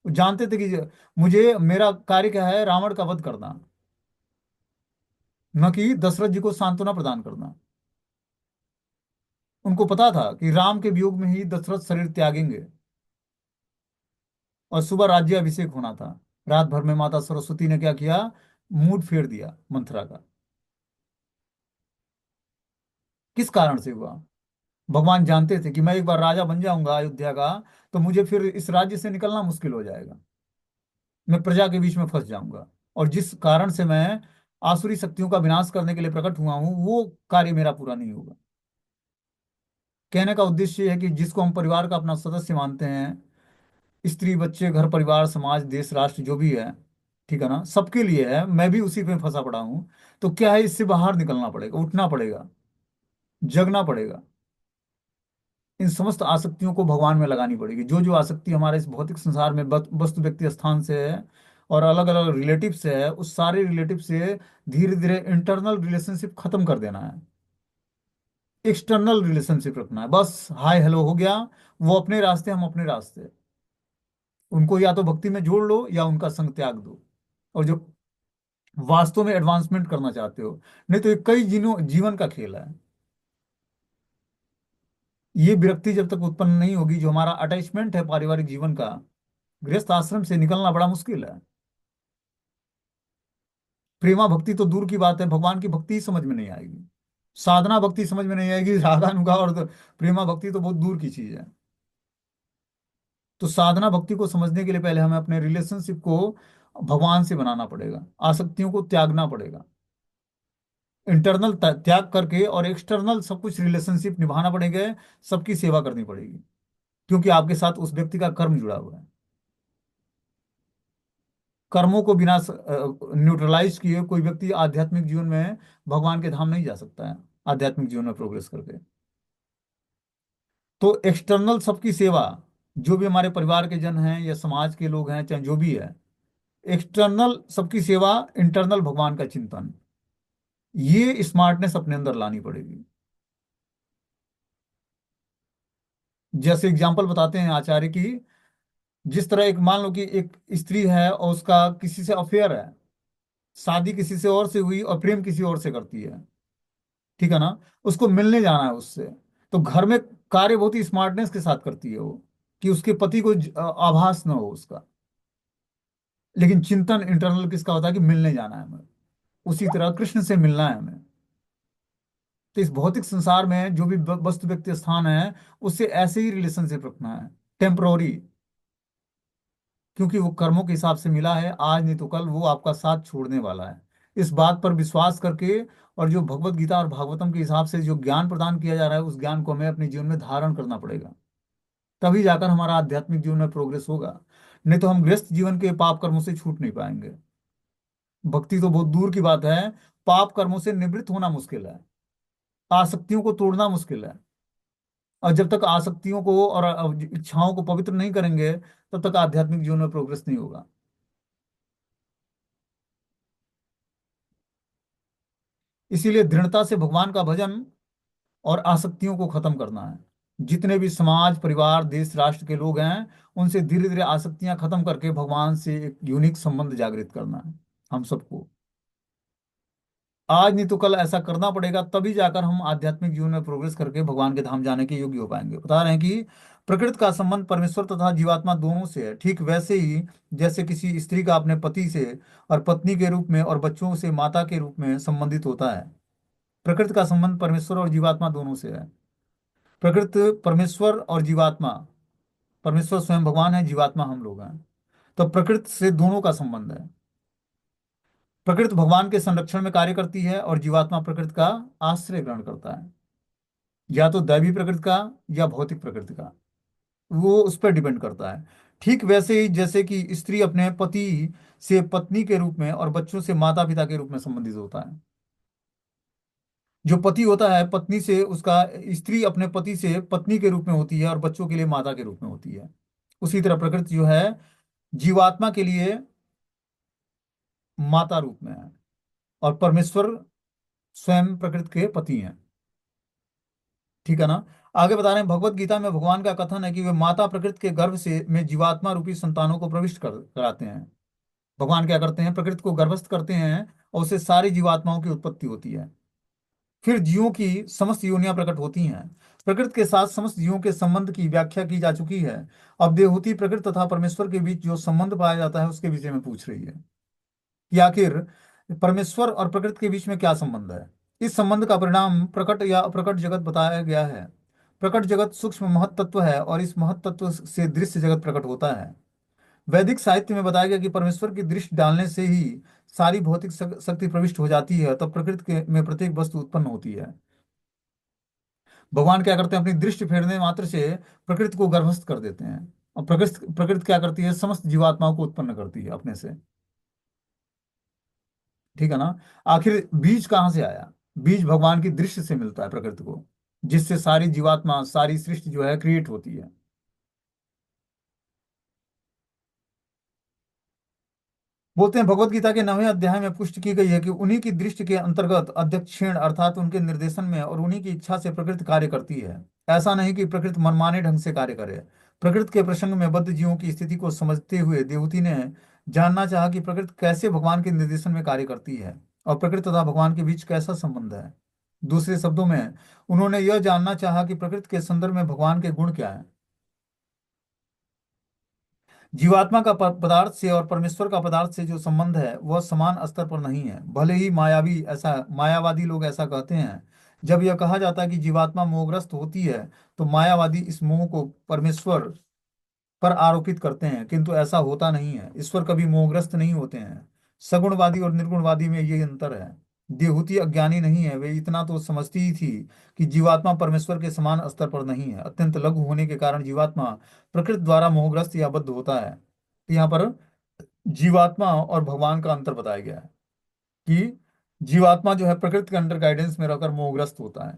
वो जानते थे कि मुझे मेरा कार्य क्या है, रावण का वध करना, न कि दशरथ जी को सांत्वना प्रदान करना। उनको पता था कि राम के वियोग में ही दशरथ शरीर त्यागेंगे और सुबह राज्य अभिषेक होना था। रात भर में माता सरस्वती ने क्या किया, मूड फेर दिया मंथरा का। किस कारण से हुआ? भगवान जानते थे कि मैं एक बार राजा बन जाऊंगा अयोध्या का, तो मुझे फिर इस राज्य से निकलना मुश्किल हो जाएगा। मैं प्रजा के बीच में फंस जाऊंगा, और जिस कारण से मैं आसुरी शक्तियों का विनाश करने के लिए प्रकट हुआ हूं वो कार्य मेरा पूरा नहीं होगा। कहने का उद्देश्य ये है कि जिसको हम परिवार का अपना सदस्य मानते हैं, स्त्री बच्चे घर परिवार समाज देश राष्ट्र जो भी है, ठीक है ना, सबके लिए है, मैं भी उसी में फंसा पड़ा हूं। तो क्या है, इससे बाहर निकलना पड़ेगा, उठना पड़ेगा, जगना पड़ेगा। इन समस्त आसक्तियों को भगवान में लगानी पड़ेगी। जो जो आसक्ति हमारे इस भौतिक संसार में वस्तु व्यक्ति स्थान से है और अलग अलग रिलेटिव से है, उस सारे रिलेटिव से धीरे धीरे इंटरनल रिलेशनशिप खत्म कर देना है। एक्सटर्नल रिलेशनशिप रखना है। बस हाय हेलो हो गया, वो अपने रास्ते हम अपने रास्ते। उनको या तो भक्ति में जोड़ लो या उनका संग त्याग दो। और जो वास्तव में एडवांसमेंट करना चाहते हो, नहीं तो ये कई जीवन का खेल है। ये विरक्ति जब तक उत्पन्न नहीं होगी, जो हमारा अटैचमेंट है पारिवारिक जीवन का, गृहस्थ आश्रम से निकलना बड़ा मुश्किल है। प्रेमा भक्ति तो दूर की बात है, भगवान की भक्ति ही समझ में नहीं आएगी। साधना भक्ति समझ में नहीं आएगी, राधा अनुगा और तो प्रेमा भक्ति तो बहुत दूर की चीज है। तो साधना भक्ति को समझने के लिए पहले हमें अपने रिलेशनशिप को भगवान से बनाना पड़ेगा, आसक्तियों को त्यागना पड़ेगा। इंटरनल त्याग करके और एक्सटर्नल सब कुछ रिलेशनशिप निभाना पड़ेगा। सबकी सेवा करनी पड़ेगी, क्योंकि आपके साथ उस व्यक्ति का कर्म जुड़ा हुआ है। कर्मों को बिना न्यूट्रलाइज किए कोई व्यक्ति आध्यात्मिक जीवन में भगवान के धाम नहीं जा सकता है, आध्यात्मिक जीवन में प्रोग्रेस करके। तो एक्सटर्नल सबकी सेवा, जो भी हमारे परिवार के जन हैं या समाज के लोग हैं चाहे जो भी है, एक्सटर्नल सबकी सेवा, इंटरनल भगवान का चिंतन, ये स्मार्टनेस अपने अंदर लानी पड़ेगी। जैसे एग्जाम्पल बताते हैं आचार्य की, जिस तरह एक मान लो कि एक स्त्री है और उसका किसी से अफेयर है, शादी किसी से और से हुई और प्रेम किसी और से करती है, ठीक है ना, उसको मिलने जाना है उससे। तो घर में कार्य बहुत ही स्मार्टनेस के साथ करती है वो, कि उसके पति को आभास ना हो उसका। लेकिन चिंतन इंटरनल किसका होता है कि मिलने जाना है हमें, उसी तरह कृष्ण से मिलना है हमें। तो इस भौतिक संसार में जो भी वस्तु व्यक्ति स्थान है, उससे ऐसे ही रिलेशनशिप रखना है, टेम्परोरी। क्योंकि वो कर्मों के हिसाब से मिला है, आज नहीं तो कल वो आपका साथ छोड़ने वाला है। इस बात पर विश्वास करके, और जो भगवत गीता और भागवतम के हिसाब से जो ज्ञान प्रदान किया जा रहा है, उस ज्ञान को हमें अपने जीवन में धारण करना पड़ेगा। तभी जाकर हमारा आध्यात्मिक जीवन में प्रोग्रेस होगा। नहीं तो हम गृहस्थ जीवन के पाप कर्मों से छूट नहीं पाएंगे। भक्ति तो बहुत दूर की बात है, पाप कर्मों से निवृत्त होना मुश्किल है, आसक्तियों को तोड़ना मुश्किल है। और जब तक आसक्तियों को और इच्छाओं को पवित्र नहीं करेंगे, तब तक आध्यात्मिक जीवन में प्रोग्रेस नहीं होगा। इसीलिए दृढ़ता से भगवान का भजन और आसक्तियों को खत्म करना है। जितने भी समाज, परिवार, देश, राष्ट्र के लोग हैं, उनसे धीरे धीरे आसक्तियां खत्म करके भगवान से एक यूनिक संबंध जागृत करना है हम सबको। आज नहीं तो कल ऐसा करना पड़ेगा, तभी जाकर हम आध्यात्मिक जीवन में प्रोग्रेस करके भगवान के धाम जाने के योग्य हो पाएंगे। बता रहे हैं कि प्रकृति का संबंध परमेश्वर तथा जीवात्मा दोनों से है। ठीक वैसे ही जैसे किसी स्त्री का अपने पति से और पत्नी के रूप में और बच्चों से माता के रूप में संबंधित होता है, प्रकृति का संबंध परमेश्वर और जीवात्मा दोनों से है। प्रकृति, परमेश्वर और जीवात्मा, परमेश्वर स्वयं भगवान है, जीवात्मा हम लोग हैं। तो प्रकृति से दोनों का संबंध है। प्रकृति भगवान के संरक्षण में कार्य करती है और जीवात्मा प्रकृति का आश्रय ग्रहण करता है, या तो दैवी प्रकृति का या भौतिक प्रकृति का, वो उस पर डिपेंड करता है। ठीक वैसे ही जैसे कि स्त्री अपने पति से पत्नी के रूप में और बच्चों से माता पिता के रूप में संबंधित होता है। जो पति होता है पत्नी से उसका, स्त्री अपने पति से पत्नी के रूप में होती है और बच्चों के लिए माता के रूप में होती है। उसी तरह प्रकृति जो है जीवात्मा के लिए माता रूप में है, और परमेश्वर स्वयं प्रकृति के पति हैं। ठीक है ना। आगे बता रहे हैं, भगवत गीता में भगवान का कथन है कि वे माता प्रकृति के गर्भ से में जीवात्मा रूपी संतानों को प्रविष्ट कराते हैं। भगवान क्या करते हैं, प्रकृति को गर्भस्थ करते हैं और उससे सारी जीवात्माओं की उत्पत्ति होती है। फिर जीवों की समस्त योनियां प्रकट होती हैं। प्रकृति के साथ समस्त जीवों के संबंध की व्याख्या की जा चुकी है। अब देवहूति प्रकृति तथा परमेश्वर के बीच जो संबंध पाया जाता है उसके विषय में पूछ रही है कि आखिर परमेश्वर और प्रकृति के बीच में क्या संबंध है। इस संबंध का परिणाम प्रकट या अप्रकट जगत बताया गया है। प्रकट जगत सूक्ष्म महत तत्व है और इस महत तत्व से दृश्य जगत प्रकट होता है। वैदिक साहित्य में बताया गया कि परमेश्वर की दृष्टि डालने से ही सारी भौतिक शक्ति प्रविष्ट हो जाती है, तब प्रकृति के में प्रत्येक वस्तु उत्पन्न होती है। भगवान क्या करते हैं, अपनी दृष्टि फेरने मात्र से प्रकृति को गर्भस्थ कर देते हैं, और प्रकृति प्रकृति क्या करती है, समस्त जीवात्माओं को उत्पन्न करती है अपने से। ठीक है ना। आखिर बीज कहाँ से आया, बीज भगवान की दृष्टि से मिलता है प्रकृति को, जिससे सारी जीवात्मा, सारी सृष्टि जो है क्रिएट होती है। बोलते हैं भगवत गीता के 9वें अध्याय में पुष्टि की गई है कि उन्हीं की दृष्टि के अंतर्गत अध्यक्षीण अर्थात उनके निर्देशन में और उन्हीं की इच्छा से प्रकृति कार्य करती है। ऐसा नहीं कि प्रकृति मनमाने ढंग से कार्य करे। प्रकृति के प्रसंग में बद्ध जीवों की स्थिति को समझते हुए देवहूति ने जानना चाहा कि प्रकृति कैसे भगवान के निर्देशन में कार्य करती है और प्रकृति तथा भगवान के बीच कैसा संबंध है। दूसरे शब्दों में उन्होंने यह जानना चाहा कि प्रकृति के संदर्भ में भगवान के गुण क्या है। जीवात्मा का पदार्थ से और परमेश्वर का पदार्थ से जो संबंध है वह समान स्तर पर नहीं है। भले ही मायावादी लोग ऐसा कहते हैं। जब यह कहा जाता है कि जीवात्मा मोहग्रस्त होती है, तो मायावादी इस मोह को परमेश्वर पर आरोपित करते हैं, किंतु ऐसा होता नहीं है। ईश्वर कभी मोहग्रस्त नहीं होते हैं। सगुणवादी और निर्गुणवादी में ये अंतर है। देहूती अज्ञानी नहीं है, वे इतना तो समझती ही थी कि जीवात्मा परमेश्वर के समान स्तर पर नहीं है। अत्यंत लघु होने के कारण जीवात्मा प्रकृति द्वारा मोहग्रस्त या बद्ध होता है। तो यहाँ पर जीवात्मा और भगवान का अंतर बताया गया है कि जीवात्मा जो है प्रकृति के अंडर गाइडेंस में रहकर मोहग्रस्त होता है,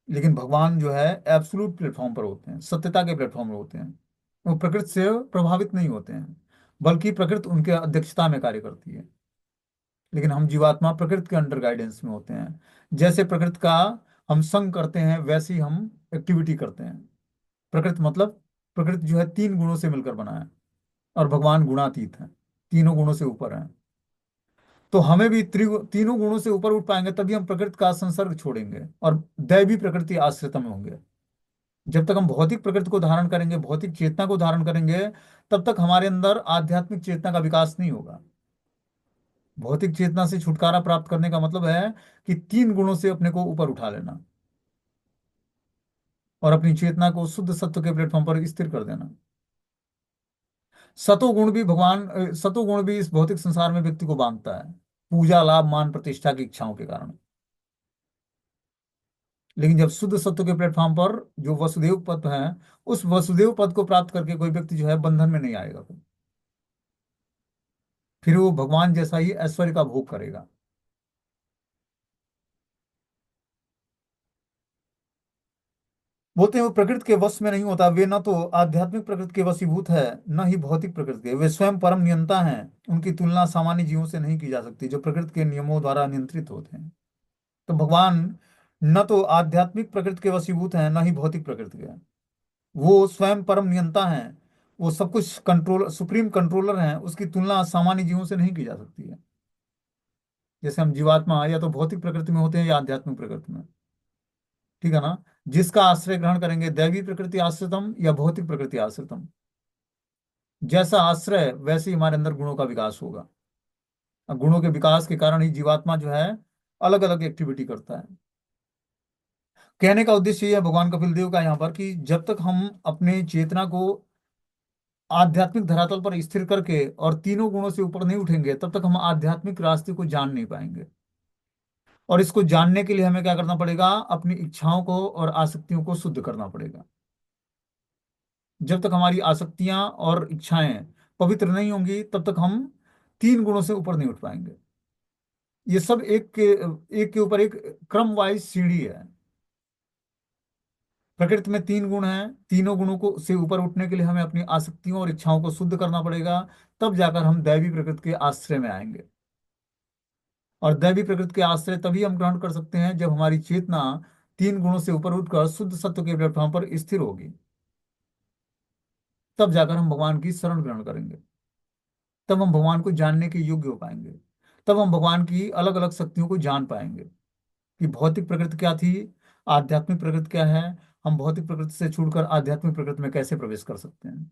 लेकिन भगवान जो है एब्सोल्यूट प्लेटफॉर्म पर होते हैं, सत्यता के प्लेटफॉर्म पर होते हैं। वो प्रकृति से प्रभावित नहीं होते हैं, बल्कि प्रकृति उनके अध्यक्षता में कार्य करती है। लेकिन हम जीवात्मा प्रकृति के अंडर गाइडेंस में होते हैं। जैसे प्रकृति का हम संग करते हैं, वैसे ही हम एक्टिविटी करते हैं। प्रकृति मतलब, प्रकृति जो है 3 गुणों से मिलकर बना है और भगवान गुणातीत है, तीनों गुणों से ऊपर है। तो हमें भी तीनों गुणों से ऊपर उठ पाएंगे, तभी हम प्रकृति का संसर्ग छोड़ेंगे और दैवी प्रकृति आश्रित में होंगे। जब तक हम भौतिक प्रकृति को धारण करेंगे, भौतिक चेतना को धारण करेंगे, तब तक हमारे अंदर आध्यात्मिक चेतना का विकास नहीं होगा। भौतिक चेतना से छुटकारा प्राप्त करने का मतलब है कि 3 गुणों से अपने को ऊपर उठा लेना और अपनी चेतना को शुद्ध सत्व के प्लेटफॉर्म पर स्थिर कर देना। सतोगुण भी इस भौतिक संसार में व्यक्ति को बांधता है। पूजा लाभ मान प्रतिष्ठा की इच्छाओं के कारण। लेकिन जब शुद्ध सत्व के प्लेटफॉर्म पर जो वसुदेव पद है, उस वसुदेव पद को प्राप्त करके कोई व्यक्ति जो है बंधन में नहीं आएगा। फिर वो भगवान जैसा ही ऐश्वर्य का भोग करेगा। बोलते हैं वो प्रकृति के वश में नहीं होता, वे न तो आध्यात्मिक प्रकृति के वशीभूत है, न ही भौतिक प्रकृति के, वे स्वयं परम नियंता हैं। उनकी तुलना सामान्य जीवों से नहीं की जा सकती जो प्रकृति के नियमों द्वारा नियंत्रित होते हैं। तो भगवान न तो आध्यात्मिक प्रकृति के वशीभूत हैं, न ही भौतिक प्रकृति के। वो स्वयं परम नियंता हैं। वो सब कुछ कंट्रोल, सुप्रीम कंट्रोलर हैं। उसकी तुलना सामान्य जीवों से नहीं की जा सकती है। जैसे हम जीवात्मा या तो भौतिक प्रकृति में होते हैं या आध्यात्मिक प्रकृति में। ठीक है ना। जिसका आश्रय ग्रहण करेंगे, दैवी प्रकृति आश्रितम या भौतिक प्रकृति आश्रितम, जैसा आश्रय वैसे ही हमारे अंदर गुणों का विकास होगा। और गुणों के विकास के कारण ही जीवात्मा जो है अलग अलग एक्टिविटी करता है। कहने का उद्देश्य ये है भगवान कपिल देव का यहाँ पर, कि जब तक हम अपने चेतना को आध्यात्मिक धरातल पर स्थिर करके और तीनों गुणों से ऊपर नहीं उठेंगे, तब तक हम आध्यात्मिक रास्ते को जान नहीं पाएंगे। और इसको जानने के लिए हमें क्या करना पड़ेगा, अपनी इच्छाओं को और आसक्तियों को शुद्ध करना पड़ेगा। जब तक हमारी आसक्तियां और इच्छाएं पवित्र नहीं होंगी, तब तक हम तीन गुणों से ऊपर नहीं उठ पाएंगे। ये सब एक के ऊपर एक क्रम वाइज सीढ़ी है। प्रकृति में तीन गुण हैं। तीनों गुणों को से ऊपर उठने के लिए हमें अपनी आसक्तियों और इच्छाओं को शुद्ध करना पड़ेगा। तब जाकर हम दैवी प्रकृति के आश्रय में आएंगे। और दैवी प्रकृति के आश्रय तभी हम ग्रहण कर सकते हैं जब हमारी चेतना तीन गुणों से ऊपर उठकर शुद्ध सत्व के प्लेटफॉर्म पर स्थिर होगी। तब जाकर हम भगवान की शरण ग्रहण करेंगे। तब हम भगवान को जानने के योग्य हो पाएंगे। तब हम भगवान की अलग अलग शक्तियों को जान पाएंगे कि भौतिक प्रकृति क्या थी, आध्यात्मिक प्रकृति क्या है, हम भौतिक प्रकृति से छूटकर आध्यात्मिक प्रकृति में कैसे प्रवेश कर सकते हैं।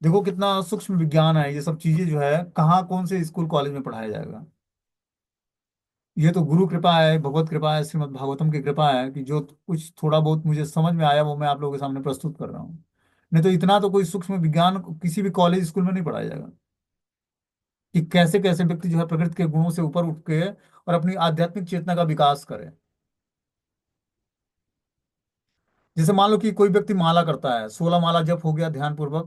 देखो कितना सूक्ष्म विज्ञान है ये सब चीजें, जो है कहाँ कौन से स्कूल कॉलेज में पढ़ाया जाएगा। ये तो गुरु कृपा है, भगवत कृपा है, श्रीमद् भागवतम की कृपा है कि जो कुछ थोड़ा बहुत मुझे समझ में आया वो मैं आप लोगों के सामने प्रस्तुत कर रहा हूँ। नहीं तो इतना तो कोई सूक्ष्म विज्ञान किसी भी कॉलेज स्कूल में नहीं पढ़ाया जाएगा कि कैसे कैसे व्यक्ति जो है प्रकृति के गुणों से ऊपर उठ के और अपनी आध्यात्मिक चेतना का विकास करे। जैसे मान लो कि कोई व्यक्ति माला करता है, 16 माला जप हो गया ध्यान पूर्वक,